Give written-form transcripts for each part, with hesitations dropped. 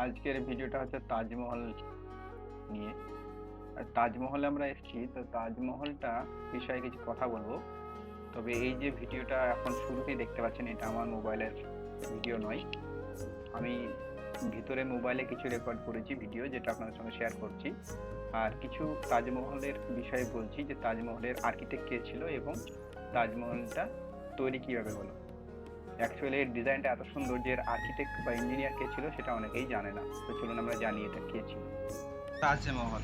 আজকের ভিডিওটা হচ্ছে তাজমহল নিয়ে। আর তাজমহলে আমরা এসেছি, তো তাজমহলটা বিষয়ে কিছু কথা বলবো। তবে এই যে ভিডিওটা এখন শুরুতেই দেখতে পাচ্ছেন, এটা আমার মোবাইলের ভিডিও নয়। আমি ভিতরে মোবাইলে কিছু রেকর্ড করেছি ভিডিও, যেটা আপনাদের সঙ্গে শেয়ার করছি। আর কিছু তাজমহলের বিষয়ে বলছি, যে তাজমহলের আর্কিটেক্ট কে ছিল এবং তাজমহলটা তৈরি কিভাবে হলো। অ্যাকচুয়ালি এর ডিজাইনটা এত সুন্দর যে এর আর্কিটেক্ট বা ইঞ্জিনিয়ার কে ছিল সেটা অনেকেই জানে না। তো চলুন আমরা জানি এটা কে ছিল। তাজমহল।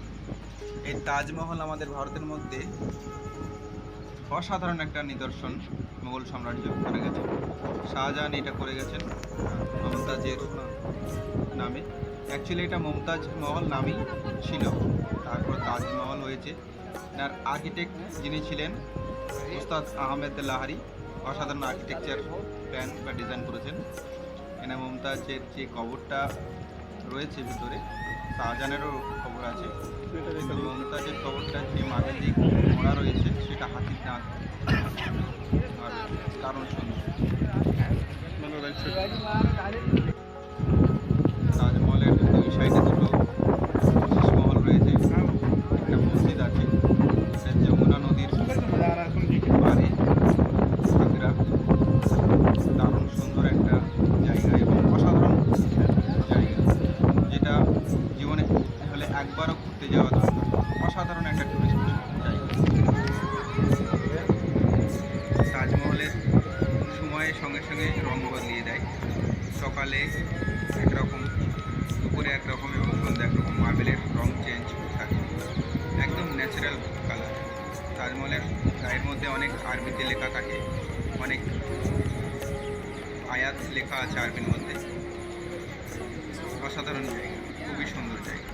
এই তাজমহল আমাদের ভারতের মধ্যে অসাধারণ একটা নিদর্শন মোগল সাম্রাজ্য করে গেছে। শাহজাহান এটা করে গেছেন মমতাজের নামে। অ্যাকচুয়ালি এটা মমতাজ মহল নামই ছিল, তারপর তাজমহল হয়েছে। তার আর্কিটেক্ট যিনি ছিলেন ওস্তাদ আহমেদ লাহারি, অসাধারণ আর্কিটেকচার প্ল্যান বা ডিজাইন করেছেন। এনা মমতাজের যে কবরটা রয়েছে ভিতরে, শাহজাহানেরও খবর আছে, কিন্তু মমতাজের খবরটা যে মাটির দিক করা রয়েছে সেটা হাতির দাঁত আর দারুণ সুন্দর। তাজমহলের দুই সাইডে দুটো শীষমহল রয়েছে, একটা মসজিদ আছে, এটা যমুনা নদীর পাড়ে আগ্রা। দারুণ সুন্দর একটা জায়গা এবং অসাধারণ জায়গা, যেটা জীবনে হলে একবারও ঘুরতে যাওয়া দরকার। অসাধারণ একটা টুরিস্ট জায়গা। তাজমহলের সময়ের সঙ্গে সঙ্গে রং বদলিয়ে দেয়। সকালে একরকম, দুপুরে একরকম এবং সন্ধ্যা একরকম। মার্বেলের রং চেঞ্জ থাকে, একদম ন্যাচারাল কালার। তাজমহলের গায়ের মধ্যে অনেক আরবিতে লেখা থাকে, অনেক আয়াত লেখা আছে আরবির মধ্যে। অসাধারণ জায়গা, খুবই সুন্দর জায়গা।